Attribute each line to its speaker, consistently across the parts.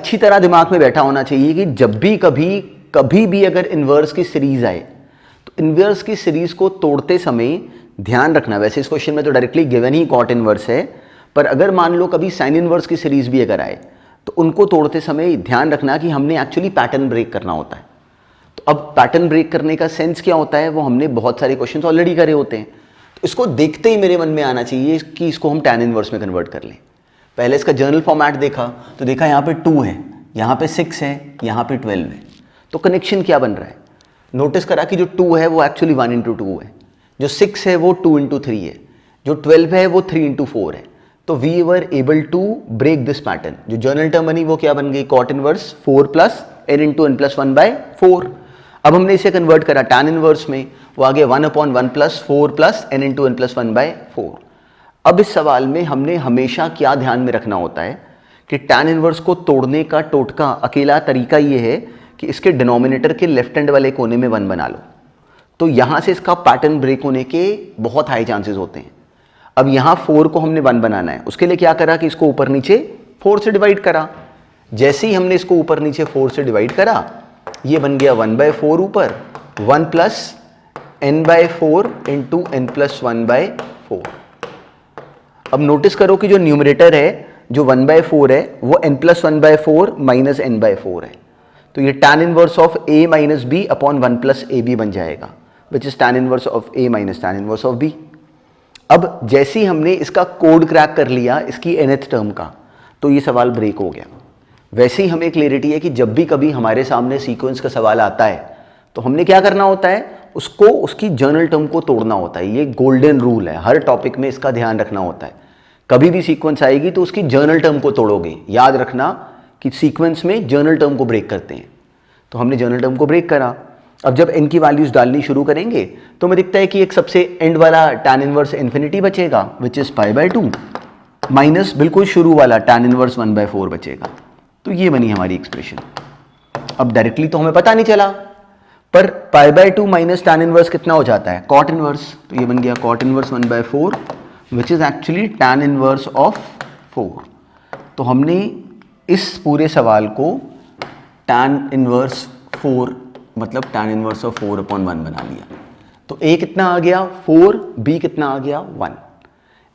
Speaker 1: अच्छी तरह दिमाग में बैठा होना चाहिए कि जब भी कभी भी अगर इन्वर्स की सीरीज आए तो इन्वर्स की सीरीज को तोड़ते समय ध्यान रखना, वैसे इस क्वेश्चन में तो डायरेक्टली गिवन ही कॉट इन्वर्स है, पर अगर मान लो कभी साइन इन्वर्स की सीरीज भी अगर आए तो उनको तोड़ते समय ध्यान रखना कि हमने एक्चुअली पैटर्न ब्रेक करना होता है। तो अब पैटर्न ब्रेक करने का सेंस क्या होता है, वो हमने बहुत सारे क्वेश्चंस ऑलरेडी करे होते हैं। तो इसको देखते ही मेरे मन में आना चाहिए कि इसको हम टैन इनवर्स में कन्वर्ट कर लें। पहले इसका जर्नल फॉर्मेट देखा तो देखा यहाँ पे 2 है, यहाँ पे 6 है, यहाँ पे 12 है। तो कनेक्शन क्या बन रहा है, नोटिस करा कि जो 2 है वो एक्चुअली 1 into 2 है, जो 6 है वो 2 into 3 है, जो 12 है वो 3 into 4 है। तो we were able to break this pattern. जो जर्नल टर्म बनी वो क्या बन गई, cot inverse 4 + n into n + 1/4। अब हमने इसे कन्वर्ट करा टैन इनवर्स में, वो आ गया 1/1 + 4 + n into n + 1/4। अब इस सवाल में हमने हमेशा क्या ध्यान में रखना होता है कि टैन इनवर्स को तोड़ने का टोटका अकेला तरीका ये है कि इसके डिनोमिनेटर के लेफ्ट हैंड वाले कोने में 1 बना लो। तो यहाँ से इसका पैटर्न ब्रेक होने के बहुत हाई चांसेस होते हैं। अब यहाँ 4 को हमने 1 बनाना है, उसके लिए क्या करा कि इसको ऊपर नीचे 4 से डिवाइड करा। जैसे ही हमने इसको ऊपर नीचे 4 से डिवाइड करा, ये बन गया 1/4 ऊपर 1 + n/4 into n + 1/4। अब नोटिस करो कि जो न्यूमरेटर है जो 1/4 है वो n + 1/4 - n/4 है। तो ये tan inverse of a - b upon 1 + ab बन जाएगा, which is tan inverse of a - tan inverse of b। अब जैसे ही हमने इसका कोड क्रैक कर लिया इसकी nth टर्म का, तो ये सवाल ब्रेक हो गया। वैसे ही हमें क्लियरिटी है कि जब भी कभी हमारे सामने सीक्वेंस का सवाल आता है तो हमने क्या करना होता है, उसको उसकी जर्नल टर्म को तोड़ना होता है। ये गोल्डन रूल है, हर टॉपिक में इसका ध्यान रखना होता है। कभी भी सीक्वेंस आएगी तो उसकी जर्नल टर्म को तोड़ोगे। याद रखना कि सीक्वेंस में जर्नल टर्म को ब्रेक करते हैं। तो हमने जर्नल टर्म को ब्रेक करा। अब जब n की वैल्यूज डालनी शुरू करेंगे तो हमें दिखता है कि एक सबसे एंड वाला tan इनवर्स इन्फिनिटी बचेगा, विच इज π/2 माइनस बिल्कुल शुरू वाला tan इनवर्स 1/4 बचेगा। तो ये बनी हमारी एक्सप्रेशन। अब डायरेक्टली तो हमें पता नहीं चला, पर π/2 माइनस tan इनवर्स कितना हो जाता है, कॉट इनवर्स। तो ये बन गया cot inverse 1/4 which is actually tan inverse of 4। तो हमने इस पूरे सवाल को tan इनवर्स 4 मतलब tan इनवर्स ऑफ 4/1 बना लिया। तो a कितना आ गया 4, b कितना आ गया 1।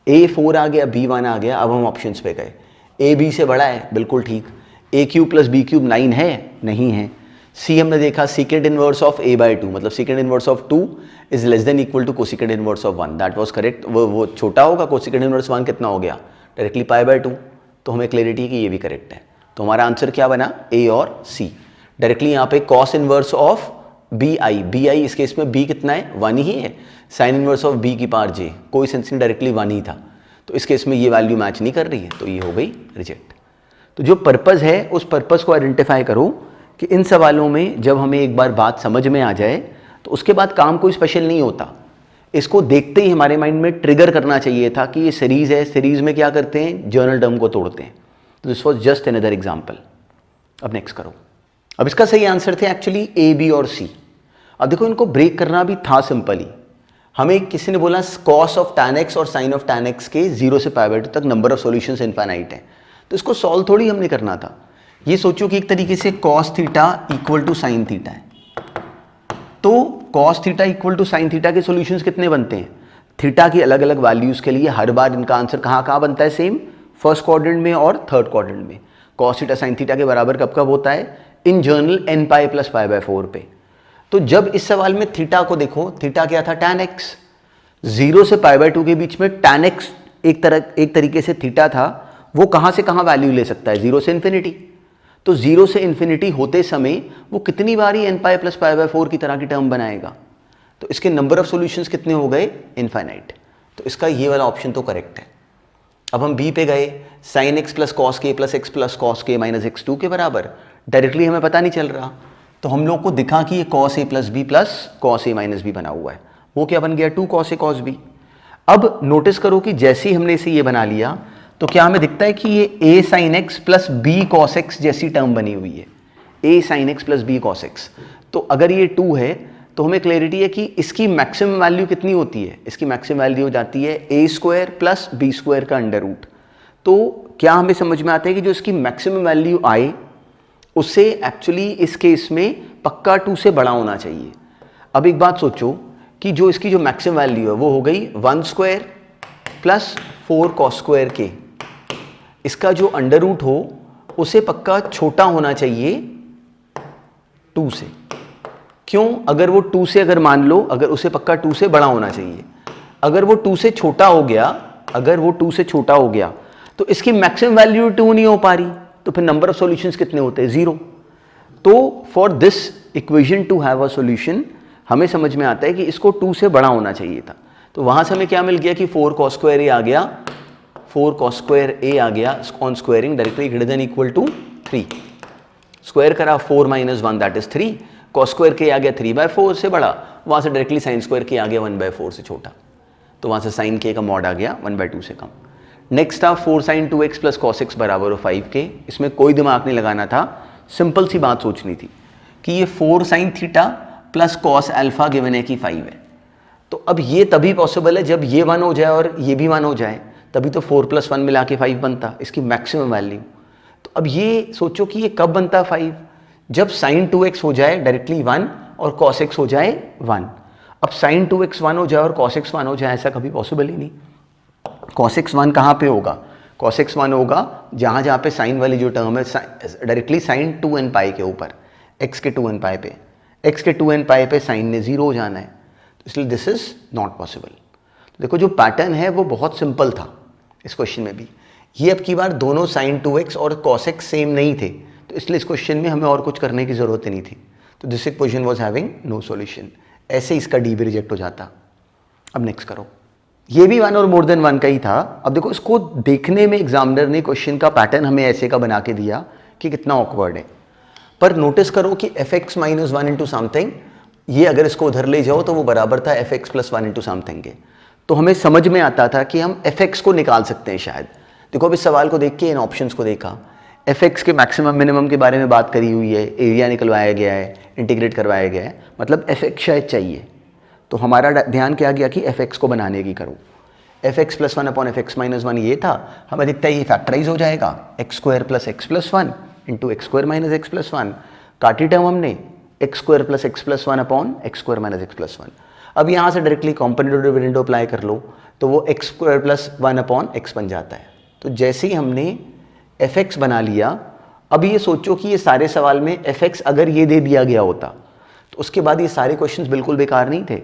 Speaker 1: a 4 आ गया, b 1 आ गया। अब हम ऑप्शंस पे गए, a b से बड़ा है, बिल्कुल ठीक। a³ + b³ 9 है, नहीं है। c हमने देखा सेकेंड इनवर्स ऑफ a/2 मतलब second inverse of 2 is less than equal to cosecant inverse of 1। That was correct. वो छोटा होगा, कोसेकेंड इनवर्स 1 कितना हो गया, डायरेक्टली π/2। तो हमें क्लियरिटी कि ये भी करेक्ट है। तो हमारा आंसर क्या बना, a और c। डायरेक्टली यहाँ पे कॉस इनवर्स ऑफ bi इस केस में b कितना है 1 ही है। साइन इनवर्स ऑफ b की पावर j, कोई सेंस नहीं, डायरेक्टली 1 ही था। तो इस केस में ये वैल्यू मैच नहीं कर रही है, तो ये हो गई रिजेक्ट। तो जो पर्पज़ है उस पर्पज़ को आइडेंटिफाई करो कि इन सवालों में जब हमें एक बार बात समझ में आ जाए तो उसके बाद काम कोई स्पेशल नहीं होता। इसको देखते ही हमारे माइंड में ट्रिगर करना चाहिए था कि ये सीरीज़ है, सीरीज़ में क्या करते हैं, जर्नल टर्म को तोड़ते हैं। तो this was just another example. अब नेक्स्ट करो। अब इसका सही आंसर थे एक्चुअली ए, बी और सी। अब देखो इनको ब्रेक करना भी था सिंपल ही। हमें किसी ने बोला कॉस ऑफ tan x और साइन ऑफ tan x के 0 से π/2 तक नंबर ऑफ सॉल्यूशंस इनफाइनाइट है। तो इसको सॉल्व थोड़ी हमने करना था। ये सोचो कि एक तरीके से cos θ = sin θ है। तो cos θ = sin θ के सॉल्यूशंस कितने बनते हैं, थीटा की अलग अलग वैल्यूज के लिए हर बार इनका आंसर कहाँ बनता है, सेम, फर्स्ट क्वाड्रेंट में और थर्ड क्वाड्रेंट में। cos θ sin θ के बराबर कब होता है, इन जनरल nπ + π/4 पे। तो जब इस सवाल में थीटा को देखो, थीटा क्या था, tan x। 0 से π/2 के बीच में tan x एक तरीके से थीटा था, वो कहाँ से कहाँ वैल्यू ले सकता है, 0 से इन्फिनिटी। तो 0 से इन्फिनिटी होते समय वो कितनी बारी nπ + π/4 की तरह की टर्म बनाएगा। तो इसके नंबर ऑफ सॉल्यूशंस कितने हो गए, इनफाइनाइट। तो इसका ये वाला ऑप्शन तो करेक्ट है। अब हम बी पे गए, sin x + cos k + x + cos k - x2 के बराबर। डायरेक्टली हमें पता नहीं चल रहा, तो हम लोग को दिखा कि ये cos a + b + cos a - b बना हुआ है। वो क्या बन गया, 2 cos a cos b। अब नोटिस करो कि जैसे ही हमने इसे ये बना लिया तो क्या हमें दिखता है कि ये a sin x + b cos x जैसी टर्म बनी हुई है, a sin x + b cos x। तो अगर ये 2 है तो हमें क्लैरिटी है कि इसकी मैक्सिमम वैल्यू कितनी होती है, इसकी मैक्सिमम वैल्यू हो जाती है a² + b² का अंडर रूट। तो क्या हमें समझ में आता है कि जो इसकी मैक्सिमम वैल्यू आए उसे एक्चुअली इस केस में पक्का 2 से बड़ा होना चाहिए। अब एक बात सोचो कि जो इसकी जो मैक्सिमम वैल्यू है वो हो गई 1 स्क्वायर प्लस 4 कॉस स्क्वायर के, इसका जो अंडर रूट हो उसे पक्का छोटा होना चाहिए 2 से। क्यों? अगर वो 2 से, अगर मान लो अगर उसे पक्का 2 से बड़ा होना चाहिए, अगर वो 2 से छोटा हो गया, अगर वो 2 से छोटा हो गया तो इसकी मैक्सिमम वैल्यू 2 नहीं हो पा रही, तो फिर नंबर ऑफ सॉल्यूशंस कितने होते हैं? 0। तो for this equation two have a solution हमें समझ में आता है कि इसको 2 से बड़ा होना चाहिए था। तो वहां से हमें क्या मिल गया कि 4 cos स्क्वायर ए आ गया, 4 cos स्क्वायर ए आ गया on squaring directly greater than equal to 3। Square करा 4 - 1 दैट इज 3, cos स्क्वायर के आ गया 3/4 से बड़ा, वहां से डायरेक्टली sin स्क्वायर के आ गया 1/4 से छोटा, तो वहां से sin के का मॉड आ गया 1/2 से कम। नेक्स्ट था 4 sin 2x plus cos x बराबर हो 5 के। इसमें कोई दिमाग नहीं लगाना था, सिंपल सी बात सोचनी थी कि ये 4 sin theta plus cos alpha given है कि 5 है। तो अब ये तभी पॉसिबल है जब ये 1 हो जाए और ये भी 1 हो जाए, तभी तो 4 + 1 मिला के 5 बनता, इसकी मैक्सिमम वैल्यू। तो अब ये सोचो कि ये कब बनता 5? जब sin 2x हो जाए डायरेक्टली 1 और cos x हो जाए 1। अब sin 2x 1 हो जाए और cos x 1 हो जाए, ऐसा कभी पॉसिबल ही नहीं। cos x 1 कहाँ पे होगा? cos x 1 होगा जहाँ पे sin वाली जो टर्म है डायरेक्टली sin 2n पाई के ऊपर, x के 2n पाई पे, x के 2n पाई पे sin ने 0 हो जाना है, तो इसलिए दिस इज नॉट पॉसिबल। तो देखो जो पैटर्न है वो बहुत सिंपल था इस क्वेश्चन में भी। ये अब की बार दोनों sin 2x और cos x सेम नहीं थे, तो इसलिए इस क्वेश्चन में हमें और कुछ करने की जरूरत ही नहीं थी। तो this equation was having no solution, ऐसे इसका डी भी रिजेक्ट हो जाता। अब नेक्स्ट करो, ये भी 1 और मोर देन 1 का ही था। अब देखो इसको देखने में एग्जामिनर ने क्वेश्चन का पैटर्न हमें ऐसे का बना के दिया कि कितना ऑकवर्ड है, पर नोटिस करो कि fx - 1 इंटू समथिंग, ये अगर इसको उधर ले जाओ तो वो बराबर था fx + 1 इंटू समथिंग के। तो हमें समझ में आता था कि हम fx को निकाल सकते हैं शायद। देखो अब इस सवाल को देख के इन ऑप्शंस को देखा, fx के मैक्सिमम मिनिमम के बारे में बात करी हुई है, एरिया निकलवाया गया है, इंटीग्रेट करवाया गया है, मतलब fx शायद चाहिए। तो हमारा ध्यान क्या गया कि fx को बनाने की करो। fx + 1 / fx - 1 ये था, हमें दिखता है ये फैक्टराइज हो जाएगा, x² + x + 1 into x² - x + 1। काटी टर्म हमने x² + x + 1 / x² - x + 1। अब यहाँ से डायरेक्टली कॉम्पोनेंट डिविडेंड अप्लाई कर लो तो वो x² + 1 / x बन जाता है। तो जैसे ही हमने fx बना लिया, अब ये सोचो कि ये सारे सवाल में fx अगर ये दे दिया गया होता तो उसके बाद ये सारे क्वेश्चंस बिल्कुल बेकार नहीं थे।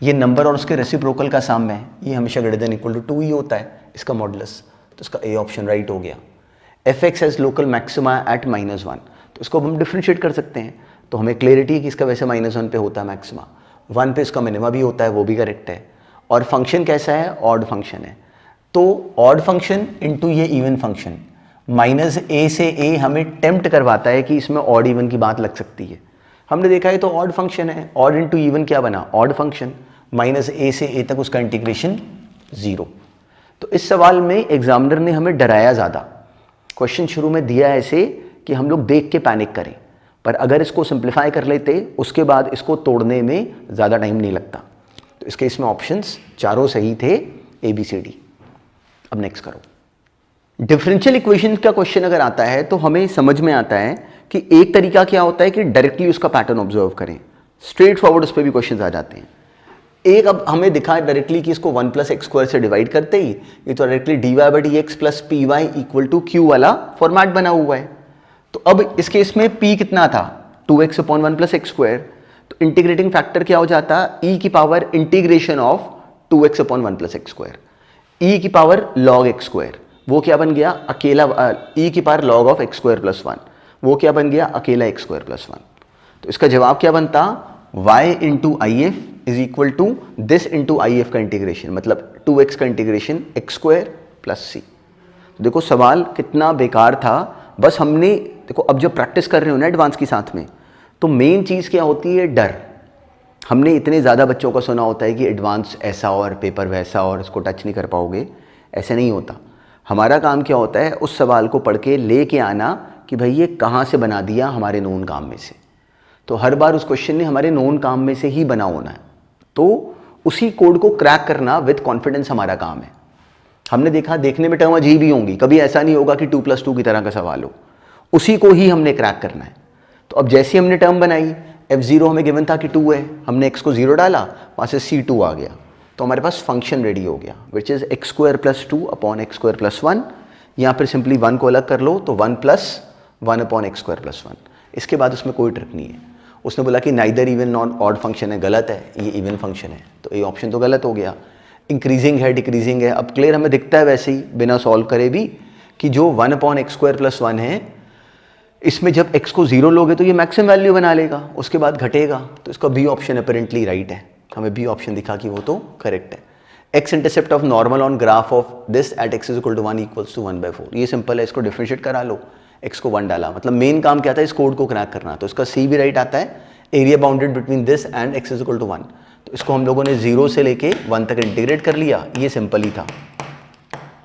Speaker 1: ये नंबर और उसके रेसिप्रोकल का सम है, ये हमेशा ग्रेटर देन इक्वल टू 2 ही होता है इसका मॉडुलस, तो इसका ए ऑप्शन राइट हो गया। fx has local maxima eight -1, तो इसको हम डिफ्रेंशिएट कर सकते हैं, तो हमें क्लियरिटी है कि इसका वैसे -1 पे होता है मैक्सिमा, 1 पे इसका मिनिमा भी होता है, वो भी करेक्ट है। और फंक्शन कैसा है? ऑड फंक्शन है, तो ऑड फंक्शन इंटू ये इवन फंक्शन -a से a हमें टेम्प्ट करवाता है कि इसमें ऑड इवन की बात लग सकती है। हमने देखा है तो ऑड फंक्शन है, ऑड इंटू इवन क्या बना? ऑड फंक्शन, -a से a तक उसका इंटीग्रेशन 0। तो इस सवाल में एग्जामिनर ने हमें डराया ज़्यादा। क्वेश्चन शुरू में दिया ऐसे कि हम लोग देख के पैनिक करें, पर अगर इसको सिंप्लीफाई कर लेते उसके बाद इसको तोड़ने में ज़्यादा टाइम नहीं लगता। तो इसके इसमें ऑप्शंस चारों सही थे, ABCD। अब नेक्स्ट करो, डिफरेंशियल इक्वेशन का क्वेश्चन अगर आता है तो हमें समझ में आता है कि एक तरीका क्या होता है कि डायरेक्टली उसका पैटर्न ऑब्जर्व करें, स्ट्रेट फॉरवर्ड उस पर भी क्वेश्चन आ जाते हैं। एक अब हमें दिखा डायरेक्टली कि इसको 1 + x² से डिवाइड करते ही ये तो डायरेक्टली dy/dx + py = q वाला फॉर्मेट बना हुआ है। तो अब इस केस में p कितना था? 2x / 1 + x², तो इंटीग्रेटिंग फैक्टर क्या हो जाता? e⁻∫ of 2x / 1 + x², e⁻log x², वो क्या बन गया? अकेला e⁻log ऑफ x² + 1, वो क्या बन गया? अकेला x² + 1। तो इसका जवाब क्या बनता? y × if = दिस × if का इंटीग्रेशन, मतलब 2x का इंटीग्रेशन x² + c। तो देखो सवाल कितना बेकार था, बस हमने देखो अब जब प्रैक्टिस कर रहे हो ना एडवांस के साथ में, तो मेन चीज़ क्या होती है? डर। हमने इतने ज़्यादा बच्चों का सुना होता है कि एडवांस ऐसा और पेपर वैसा और इसको टच नहीं कर पाओगे, ऐसे नहीं होता। हमारा काम क्या होता है? उस सवाल को पढ़ के लेके आना कि भाई ये कहाँ से बना दिया, हमारे नोन काम में से। तो हर बार उस क्वेश्चन ने हमारे नोन काम में से ही बना होना है, तो उसी कोड को क्रैक करना विद कॉन्फिडेंस हमारा काम है। हमने देखा देखने में टर्म अजीब ही होंगी, कभी ऐसा नहीं होगा कि 2 + 2 की तरह का सवाल हो, उसी को ही हमने क्रैक करना है। तो अब जैसे हमने टर्म बनाई, f0 हमें गिवन था कि 2 है, हमने x को 0 डाला, वहाँ से c2 आ गया, तो हमारे पास फंक्शन रेडी हो गया which is x square plus 2 upon x square plus 1। यहाँ पर सिंपली 1 को अलग कर लो तो 1 plus 1 upon x square plus 1। इसके बाद उसमें कोई ट्रिक नहीं है। उसने बोला कि neither even non odd function है, गलत है, ये इवन फंक्शन है, तो ये ऑप्शन तो गलत हो गया। इंक्रीजिंग है, डिक्रीजिंग है, अब क्लियर हमें दिखता है वैसे ही बिना सॉल्व करे भी कि जो 1 अपॉन एक्स स्क्वायर प्लस 1 है, इसमें जब x को 0 लोगे तो ये मैक्सिमम वैल्यू बना लेगा, उसके बाद घटेगा, तो इसका बी ऑप्शन अपेरेंटली राइट है। हमें बी ऑप्शन दिखा कि वो तो करेक्ट है। x intercept of normal on graph of this at x is equal to 1 equals to 1/4। ये सिंपल है, इसको डिफरेंशिएट करा लो, x को 1 डाला, मतलब मेन काम क्या था, इस कोड को क्रैक करना, तो इसका सी भी राइट आता है, area bounded between this and x is equal to 1। तो इसको हम लोगों ने 0 से लेके 1 तक इंटीग्रेट कर लिया, ये सिंपल ही था।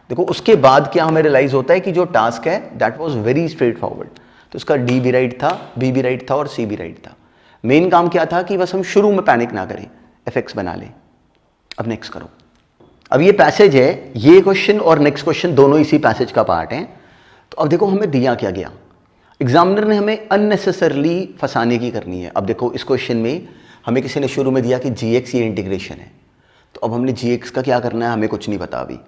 Speaker 1: देखो उसके बाद क्या हमें रियलाइज होता है कि जो टास्क है that was very straight forward. तो इसका डी भी राइट था, बी भी राइट था और सी भी राइट था। मेन काम क्या था कि बस हम शुरू में पैनिक ना करें, एफ बना लें। अब नेक्स्ट करो। अब ये पैसेज है, ये क्वेश्चन और नेक्स्ट क्वेश्चन दोनों इसी पैसेज का पार्ट हैं। तो अब देखो हमें दिया क्या गया, एग्जामिनर ने हमें अननेसेसरली फंसाने की करनी है। अब देखो इस क्वेश्चन में हमें किसी ने शुरू में दिया कि gx ये इंटीग्रेशन है, तो अब हमने gx का क्या करना है, हमें कुछ नहीं पता अभी।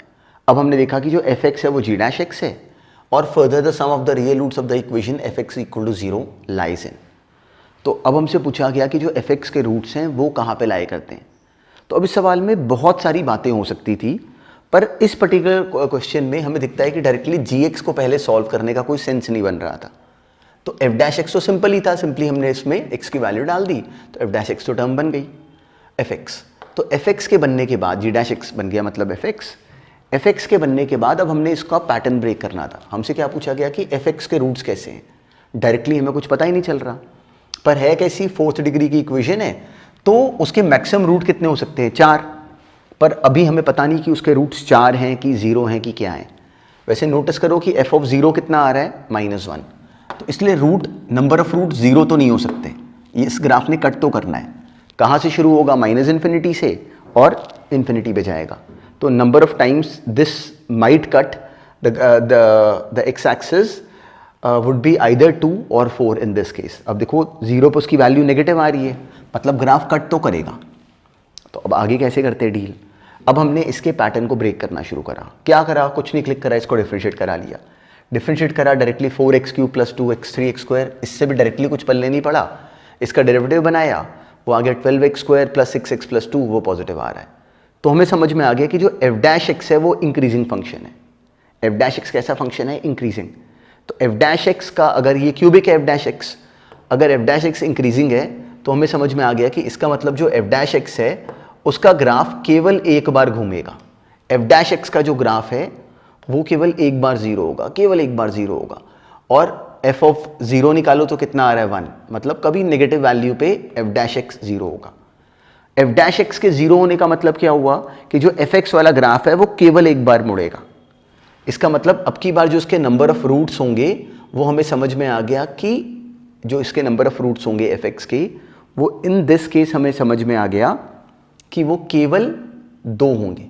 Speaker 1: अब हमने देखा कि जो fx है वो g' है, और further the sum of the real roots of the equation fx equal to 0 lies in. तो अब हमसे पूछा गया कि जो fx के रूट्स हैं वो कहाँ पे लाए करते हैं। तो अब इस सवाल में बहुत सारी बातें हो सकती थी, पर इस पर्टिकुलर क्वेश्चन में हमें दिखता है कि डायरेक्टली gx को पहले सॉल्व करने का कोई सेंस नहीं बन रहा था। तो f' तो सिंपल ही था, सिंपली हमने इसमें x की वैल्यू डाल दी, तो f' तो टर्म बन गई fx। तो fx के बनने के बाद g' बन गया, मतलब fx के बनने के बाद अब हमने इसका पैटर्न ब्रेक करना था। हमसे क्या पूछा गया कि fx के रूट्स कैसे हैं। डायरेक्टली हमें कुछ पता ही नहीं चल रहा, पर है कैसी, 4th डिग्री की इक्वेशन है, तो उसके मैक्सिमम रूट कितने हो सकते हैं, 4। पर अभी हमें पता नहीं कि उसके रूट्स 4 हैं कि 0 हैं कि क्या है। वैसे नोटिस करो कि f(0) कितना आ रहा है, -1, तो इसलिए रूट नंबर ऑफ रूट 0 तो नहीं हो सकते। इस ग्राफ ने कट तो करना है, कहाँ से शुरू होगा, -∞ से और इन्फिनिटी पे जाएगा। तो number of times this might cut the x axis would be either 2 और 4 इन दिस केस। अब देखो 0 पर उसकी वैल्यू नेगेटिव आ रही है, मतलब ग्राफ कट तो करेगा। तो अब आगे कैसे करते हैं डील। अब हमने इसके पैटर्न को ब्रेक करना शुरू करा। क्या करा, कुछ नहीं, क्लिक करा, इसको डिफरेंशिएट करा लिया। डिफरेंशिएट करा डायरेक्टली 4x³ + 2x3x², इससे भी डायरेक्टली कुछ पल्ले नहीं पड़ा। इसका डेरिवेटिव बनाया, वो आ गया 12x² + 6x + 2, वो पॉजिटिव आ रहा है। तो हमें समझ में आ गया कि जो f' है वो इंक्रीजिंग फंक्शन है। f' कैसा फंक्शन है, इंक्रीजिंग। तो f' का अगर ये क्यूबिक है f', अगर f' इंक्रीजिंग है तो हमें समझ में आ गया कि इसका मतलब जो f' है उसका ग्राफ केवल एक बार घूमेगा। f' का जो ग्राफ है वो केवल एक बार 0 होगा, केवल एक बार 0 होगा। और f(0) निकालो तो कितना आ रहा है, 1, मतलब कभी नेगेटिव वैल्यू पे f' 0 होगा। f' के 0 होने का मतलब क्या हुआ कि जो fx वाला ग्राफ है वो केवल एक बार मुड़ेगा। इसका मतलब अब की बार जो इसके नंबर ऑफ रूट्स होंगे वो हमें समझ में आ गया कि जो इसके नंबर ऑफ रूट्स होंगे fx के, वो इन दिस केस हमें समझ में आ गया कि वो केवल 2 होंगे।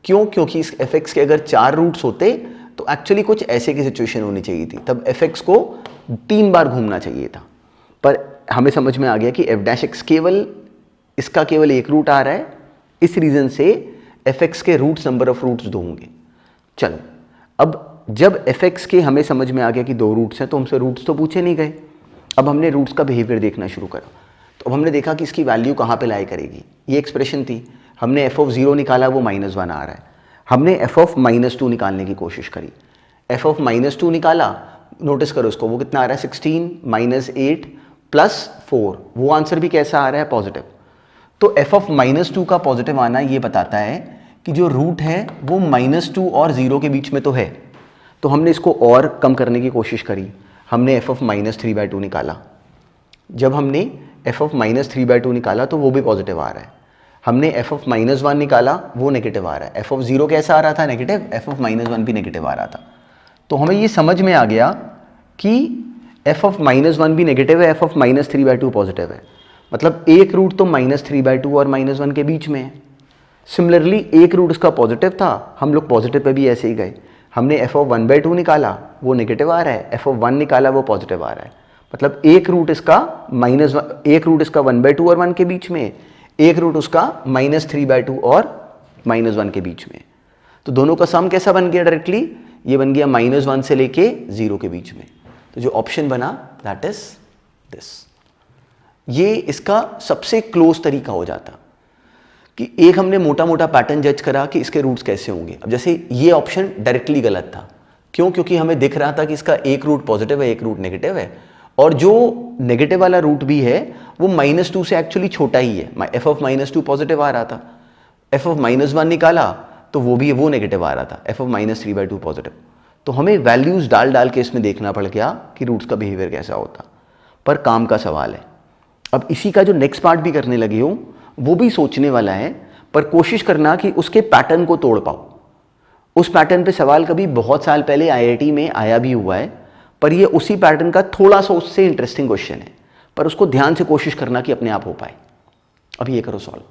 Speaker 1: क्यों, क्योंकि इस fx के अगर 4 रूट्स होते तो एक्चुअली कुछ ऐसे की सिचुएशन होनी चाहिए थी, तब fx को 3 बार घूमना चाहिए था। पर हमें समझ में आ गया कि f' केवल, इसका केवल एक रूट आ रहा है, इस रीजन से fx के रूट्स नंबर ऑफ रूट्स 2 होंगे। चलो अब जब fx के हमें समझ में आ गया कि 2 रूट्स हैं, तो हमसे रूट्स तो पूछे नहीं गए। अब हमने रूट्स का बिहेवियर देखना शुरू करा। तो अब हमने देखा कि इसकी वैल्यू कहाँ पे लाई करेगी। ये एक्सप्रेशन थी, हमने f(0) निकाला, वो -1 आ रहा है। हमने f(-2) निकालने की कोशिश करी, f(-2) निकाला, नोटिस करो इसको, वो कितना आ रहा है, 16 - 8 + 4, वो आंसर भी कैसा आ रहा है, पॉजिटिव। तो f(-2) का पॉजिटिव आना ये बताता है कि जो रूट है वो -2 और 0 के बीच में तो है। तो हमने इसको और कम करने की कोशिश करी, हमने f(-3/2) निकाला। जब हमने f(-3/2) निकाला तो वो भी पॉजिटिव आ रहा है। हमने f(-1) निकाला, वो नेगेटिव आ रहा है। f(0) कैसा आ रहा था, नेगेटिव, f(-1) भी नेगेटिव आ रहा था। तो हमें ये समझ में आ गया कि f(-1) भी नेगेटिव है, f(-3/2) पॉजिटिव है, मतलब एक रूट तो -3/2 और -1 के बीच में है। सिमिलरली एक रूट इसका पॉजिटिव था, हम लोग पॉजिटिव पे भी ऐसे ही गए। हमने एफ ऑफ 1/2 निकाला, वो नेगेटिव आ रहा है, एफ ऑफ 1 निकाला, वो पॉजिटिव आ रहा है। मतलब एक रूट इसका एक रूट इसका 1/2 और 1 के बीच में, एक रूट उसका -3/2 और -1 के बीच में। तो दोनों का सम कैसा बन गया डायरेक्टली, ये बन गया -1 से लेके 0 के बीच में। तो जो ऑप्शन बना दैट इज दिस। ये इसका सबसे क्लोज तरीका हो जाता कि एक हमने मोटा मोटा पैटर्न जज करा कि इसके रूट्स कैसे होंगे। अब जैसे ये ऑप्शन डायरेक्टली गलत था, क्यों? क्योंकि हमें दिख रहा था कि इसका एक रूट पॉजिटिव है, एक रूट नेगेटिव है, और जो नेगेटिव वाला रूट भी है वो -2 से एक्चुअली छोटा ही है। एफ ऑफ -2 पॉजिटिव आ रहा था, एफ ऑफ -1 निकाला तो वो नेगेटिव आ रहा था, एफ ऑफ -3/2 पॉजिटिव। तो हमें वैल्यूज डाल डाल के इसमें देखना पड़ गया कि रूट्स का बिहेवियर कैसा होता, पर काम का सवाल है। अब इसी का जो नेक्स्ट पार्ट भी करने लगे हो वो भी सोचने वाला है, पर कोशिश करना कि उसके पैटर्न को तोड़ पाओ। उस पैटर्न पे सवाल कभी बहुत साल पहले आईआईटी में आया भी हुआ है, पर ये उसी पैटर्न का थोड़ा सा उससे इंटरेस्टिंग क्वेश्चन है, पर उसको ध्यान से कोशिश करना कि अपने आप हो पाए। अब ये करो सॉल्व।